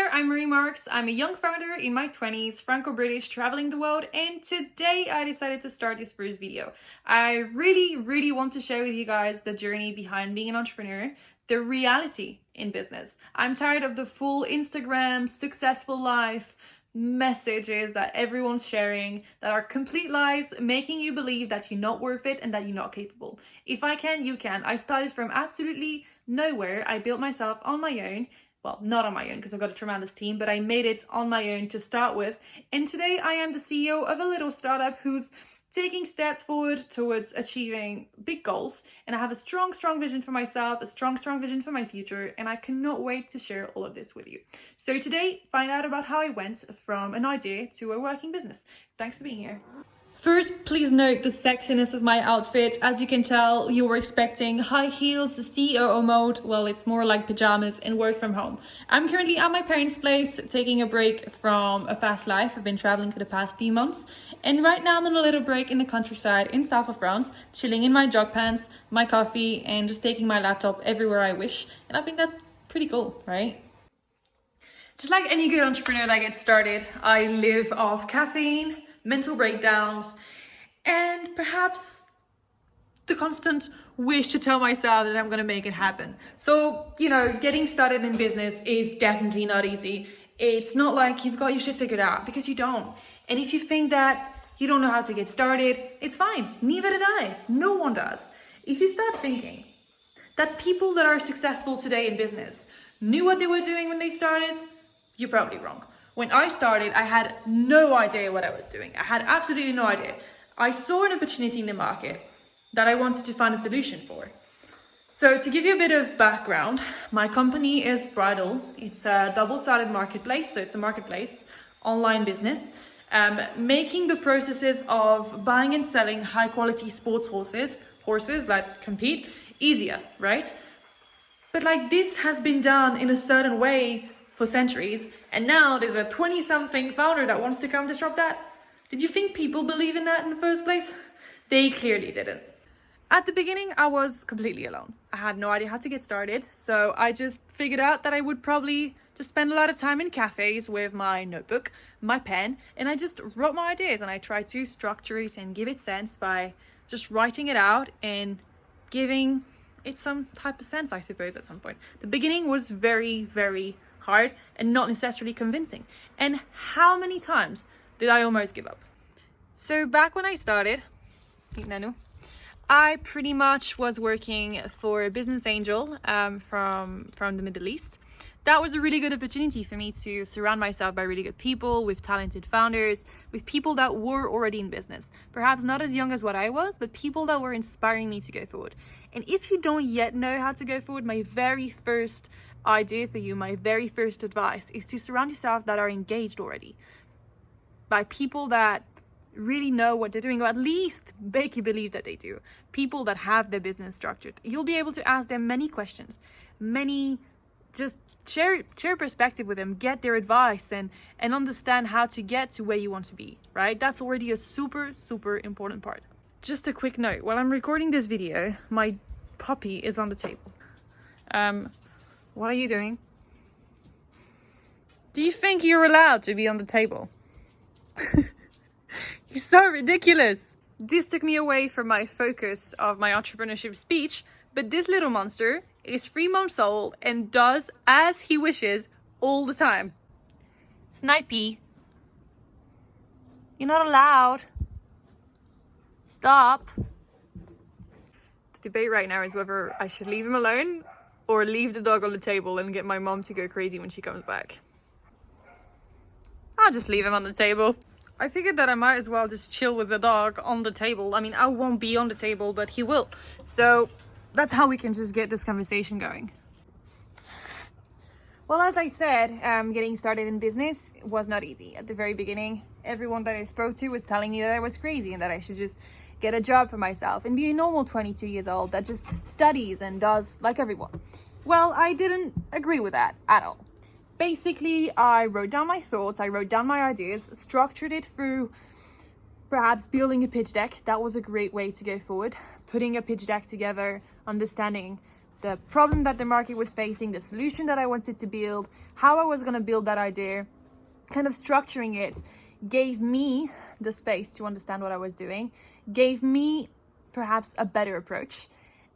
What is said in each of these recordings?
there, I'm Marie Marks. I'm a young founder in my 20s, Franco-British, traveling the world, and today I decided to start this first video. I really want to share with you guys the journey behind being an entrepreneur, the reality in business. I'm tired of the full Instagram, successful life messages that everyone's sharing that are complete lies, making you believe that you're not worth it and that you're not capable. If I can, you can. I started from absolutely nowhere. I built myself on my own. Well, not on my own because I've got a tremendous team, but I made it on my own to start with. And today I am the CEO of a little startup who's taking steps forward towards achieving big goals. And I have a strong vision for myself, a strong vision for my future. And I cannot wait to share all of this with you. So today, find out about how I went from an idea to a working business. Thanks for being here. First, please note the sexiness of my outfit. As you can tell, you were expecting high heels, the COO mode. Well, it's more like pajamas and work from home. I'm currently at my parents' place, taking a break from a fast life. I've been traveling for the past few months. And right now I'm on a little break in the countryside in south of France, chilling in my jog pants, my coffee, and just taking my laptop everywhere I wish. And I think that's pretty cool, right? Just like any good entrepreneur that gets started, I live off caffeine, mental breakdowns, and perhaps the constant wish to tell myself that I'm going to make it happen. So, getting started in business is definitely not easy. It's not like you've got your shit figured out, because you don't. And if you think that you don't know how to get started, it's fine. Neither did I. No one does. If you start thinking that people that are successful today in business knew what they were doing when they started, you're probably wrong. When I started, I had no idea what I was doing. I had absolutely no idea. I saw an opportunity in the market that I wanted to find a solution for. So to give you a bit of background, my company is Bridal. It's a double-sided marketplace. So it's a marketplace, online business, making the processes of buying and selling high-quality sports horses that compete, easier, right? But this has been done in a certain way for centuries, and now there's a 20-something founder that wants to come disrupt that. Did you think people believe in that in the first place? They clearly didn't. At the beginning, I was completely alone. I had no idea how to get started, so I just figured out that I would probably just spend a lot of time in cafes with my notebook, my pen, and I just wrote my ideas, and I tried to structure it and give it sense by just writing it out and giving it some type of sense, I suppose, at some point. The beginning was very hard and not necessarily convincing. And how many times did I almost give up? So back when I started, I pretty much was working for a business angel from the Middle East. That was a really good opportunity for me to surround myself by really good people, with talented founders, with people that were already in business. Perhaps not as young as what I was, but people that were inspiring me to go forward. And if you don't yet know how to go forward, my very first idea for you, my very first advice is to surround yourself that are engaged already by people that really know what they're doing, or at least make you believe that they do. People that have their business structured. You'll be able to ask them many questions, just share perspective with them, get their advice, and understand how to get to where you want to be, right? That's already a super important part. Just a quick note, while I'm recording this video, my puppy is on the table. What are you doing? Do you think you're allowed to be on the table? You're so ridiculous. This took me away from my focus of my entrepreneurship speech, but this little monster is 3 months old and does as he wishes all the time. Snipey, you're not allowed. Stop. The debate right now is whether I should leave him alone or leave the dog on the table and get my mom to go crazy when she comes back. I'll just leave him on the table. I figured that I might as well just chill with the dog on the table. I mean, I won't be on the table, but he will. So that's how we can just get this conversation going. Well, as I said, getting started in business was not easy. At the very beginning, everyone that I spoke to was telling me that I was crazy and that I should just get a job for myself and be a normal 22 years old that just studies and does like everyone. Well, I didn't agree with that at all. Basically, I wrote down my thoughts, I wrote down my ideas, structured it through perhaps building a pitch deck. That was a great way to go forward. Putting a pitch deck together, understanding the problem that the market was facing, the solution that I wanted to build, how I was going to build that idea. Kind of structuring it gave me the space to understand what I was doing, gave me perhaps a better approach.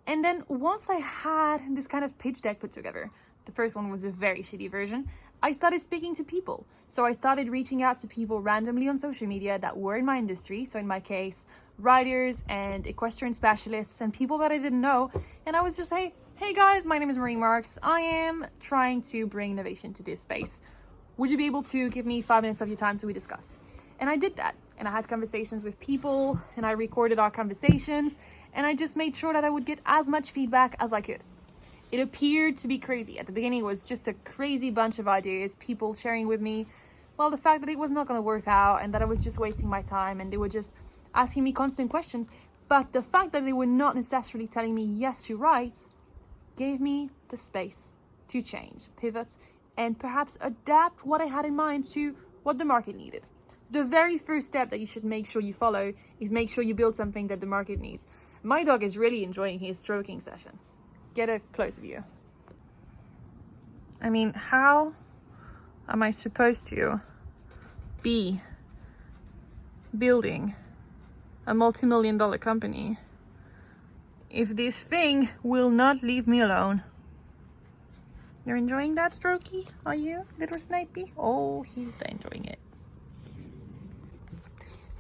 And then once I had this kind of pitch deck put together, the first one was a very shitty version, I started speaking to people. So I started reaching out to people randomly on social media that were in my industry. So in my case, writers and equestrian specialists and people that I didn't know. And I was just, hey guys, my name is Marie Marks. I am trying to bring innovation to this space. Would you be able to give me 5 minutes of your time so we discuss? And I did that. And I had conversations with people and I recorded our conversations. And I just made sure that I would get as much feedback as I could. It appeared to be crazy. At the beginning, it was just a crazy bunch of ideas, people sharing with me, well, the fact that it was not going to work out and that I was just wasting my time and they were just asking me constant questions. But the fact that they were not necessarily telling me, yes, you're right, gave me the space to change, pivot, and perhaps adapt what I had in mind to what the market needed. The very first step that you should make sure you follow is make sure you build something that the market needs. My dog is really enjoying his stroking session. Get a closer view. I mean, how am I supposed to be building a multi-million-dollar company if this thing will not leave me alone? You're enjoying that strokey, are you, little snipey? Oh, he's enjoying it.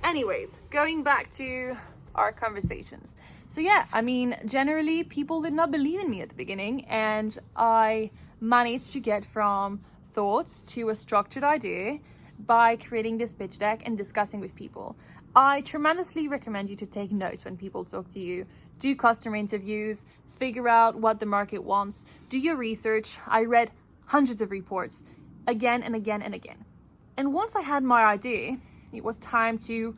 Anyways, going back to our conversations. So yeah, I mean, generally people did not believe in me at the beginning, and I managed to get from thoughts to a structured idea by creating this pitch deck and discussing with people. I tremendously recommend you to take notes when people talk to you, do customer interviews, figure out what the market wants, do your research. I read hundreds of reports again and again and again. And once I had my idea, it was time to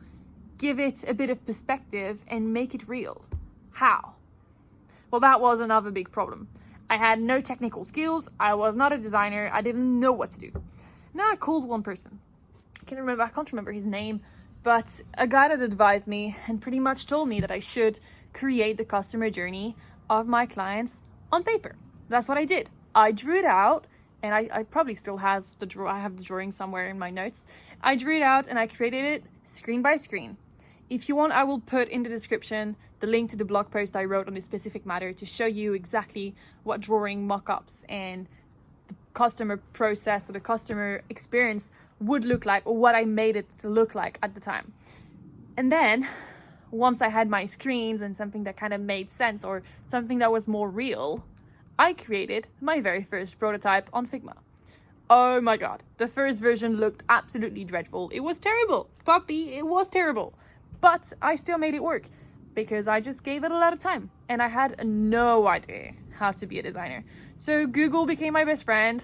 give it a bit of perspective and make it real. How? Well, that was another big problem. I had no technical skills. I was not a designer. I didn't know what to do. Now I called one person. I can't remember his name, but a guy that advised me and pretty much told me that I should create the customer journey of my clients on paper. That's what I did. I drew it out, and I probably still has I have the drawing somewhere in my notes. I drew it out and I created it screen by screen. If you want, I will put in the description the link to the blog post I wrote on this specific matter to show you exactly what drawing mock-ups and the customer process or the customer experience would look like, or what I made it to look like at the time. And then once I had my screens and something that kind of made sense, or something that was more real, I created my very first prototype on Figma. Oh my god, the first version looked absolutely dreadful. It was terrible. Puppy, it was terrible. But I still made it work because I just gave it a lot of time and I had no idea how to be a designer. So Google became my best friend.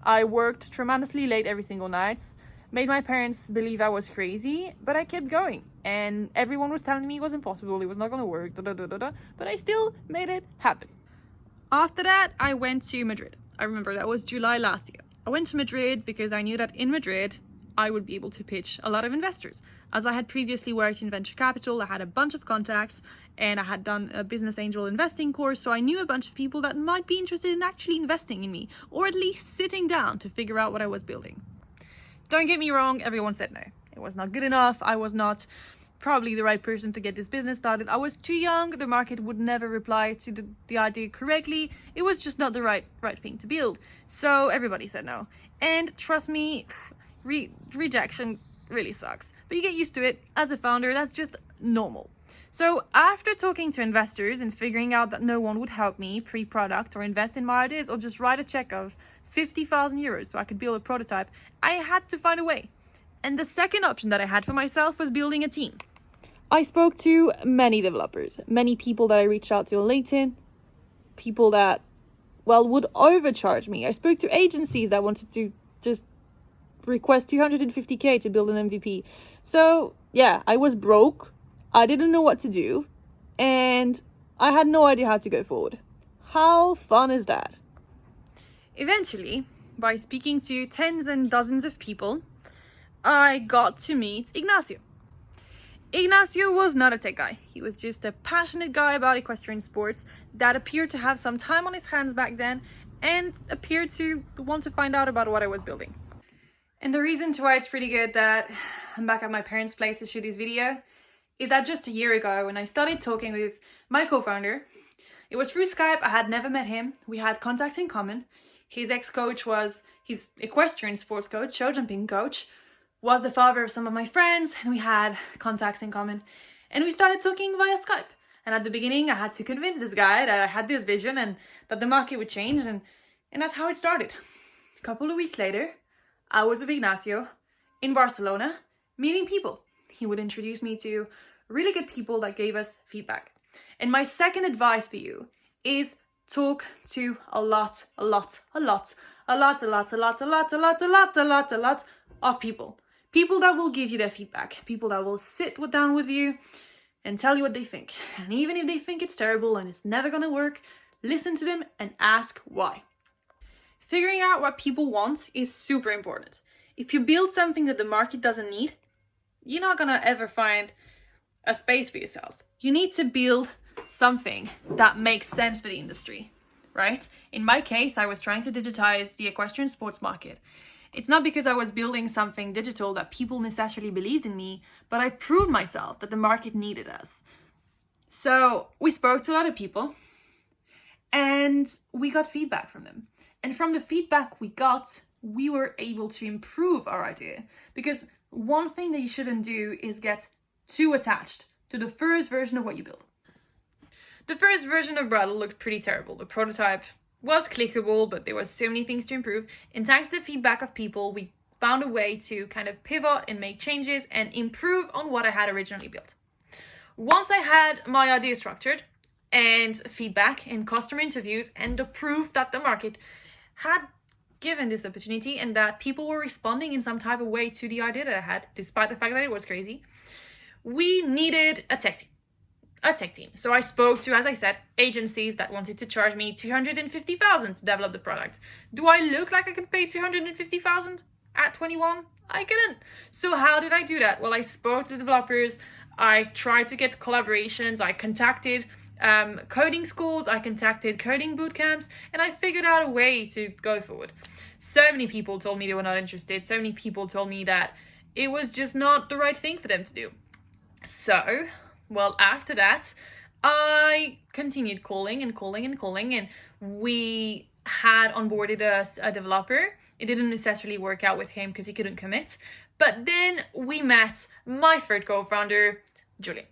I worked tremendously late every single night, made my parents believe I was crazy, but I kept going. And everyone was telling me it was impossible, it was not gonna work, but I still made it happen. After that, I went to Madrid. I remember that was July last year. I went to Madrid because I knew that in Madrid, I would be able to pitch a lot of investors. As I had previously worked in venture capital, I had a bunch of contacts and I had done a business angel investing course. So I knew a bunch of people that might be interested in actually investing in me, or at least sitting down to figure out what I was building. Don't get me wrong, everyone said no. It was not good enough. I was not probably the right person to get this business started. I was too young. The market would never reply to the idea correctly. It was just not the right thing to build. So everybody said no. And trust me, rejection really sucks. But you get used to it. As a founder, that's just normal. So after talking to investors and figuring out that no one would help me pre-product or invest in my ideas or just write a check of 50,000 euros so I could build a prototype, I had to find a way. And the second option that I had for myself was building a team. I spoke to many developers, many people that I reached out to on LinkedIn, people that, well, would overcharge me. I spoke to agencies that wanted to just request 250k to build an MVP. So yeah, I was broke. I didn't know what to do. And I had no idea how to go forward. How fun is that? Eventually, by speaking to tens and dozens of people, I got to meet Ignacio. Ignacio was not a tech guy. He was just a passionate guy about equestrian sports that appeared to have some time on his hands back then and appeared to want to find out about what I was building. And the reason why it's pretty good that I'm back at my parents' place to shoot this video is that just a year ago when I started talking with my co-founder, it was through Skype. I had never met him. We had contacts in common. His ex-coach was his equestrian sports coach, show jumping coach, was the father of some of my friends, and we had contacts in common. And we started talking via Skype. And at the beginning, I had to convince this guy that I had this vision and that the market would change, and that's how it started. A couple of weeks later, I was with Ignacio in Barcelona, meeting people. He would introduce me to really good people that gave us feedback. And my second advice for you is talk to a lot of people. People that will give you their feedback. People that will sit down with you and tell you what they think. And even if they think it's terrible and it's never gonna work, listen to them and ask why. Figuring out what people want is super important. If you build something that the market doesn't need, you're not gonna ever find a space for yourself. You need to build something that makes sense for the industry, right? In my case, I was trying to digitize the equestrian sports market. It's not because I was building something digital that people necessarily believed in me, but I proved myself that the market needed us. So we spoke to a lot of people and we got feedback from them. And from the feedback we got, we were able to improve our idea. Because one thing that you shouldn't do is get too attached to the first version of what you build. The first version of Rattle looked pretty terrible. The prototype was clickable, but there was so many things to improve. And thanks to the feedback of people, we found a way to kind of pivot and make changes and improve on what I had originally built. Once I had my idea structured and feedback and customer interviews and the proof that the market had given this opportunity and that people were responding in some type of way to the idea that I had, despite the fact that it was crazy, we needed a tech team. So I spoke to, as I said, agencies that wanted to charge me $250,000 to develop the product. Do I look like I could pay $250,000 at 21? I couldn't. So how did I do that? Well, I spoke to developers. I tried to get collaborations. I contacted coding schools. I contacted coding bootcamps, and I figured out a way to go forward. So many people told me they were not interested. So many people told me that it was just not the right thing for them to do. So, well, after that, I continued calling, and we had onboarded a developer. It didn't necessarily work out with him because he couldn't commit. But then we met my third co-founder, Julian.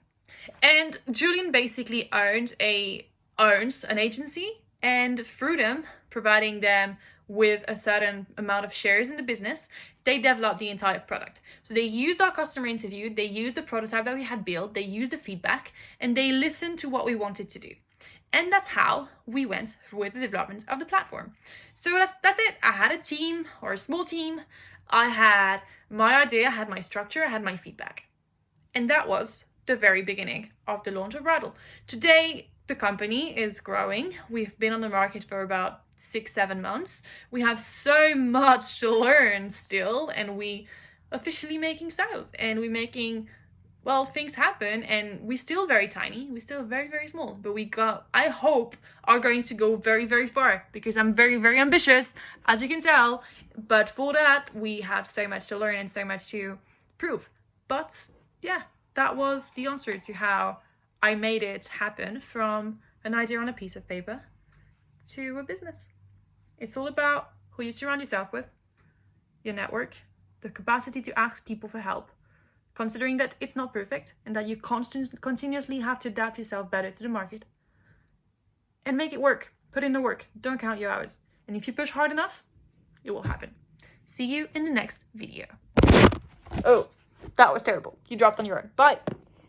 And Julian basically owns an agency, and through them, providing them with a certain amount of shares in the business, they developed the entire product. So they used our customer interview, they used the prototype that we had built, they used the feedback, and they listened to what we wanted to do. And that's how we went with the development of the platform. So that's it. I had a team, or a small team. I had my idea, I had my structure, I had my feedback. And that was the very beginning of the launch of Rattle. Today, the company is growing. We've been on the market for about 6-7 months. We have so much to learn still, and we officially making sales, and we're making, well, things happen, and we're still very tiny. We're still very, very small, but I hope, are going to go very, very far, because I'm very, very ambitious, as you can tell. But for that, we have so much to learn and so much to prove. But yeah, that was the answer to how I made it happen from an idea on a piece of paper to a business. It's all about who you surround yourself with, your network, the capacity to ask people for help, considering that it's not perfect and that you continuously have to adapt yourself better to the market, and make it work. Put in the work. Don't count your hours. And if you push hard enough, it will happen. See you in the next video. Oh, that was terrible. You dropped on your own. Bye.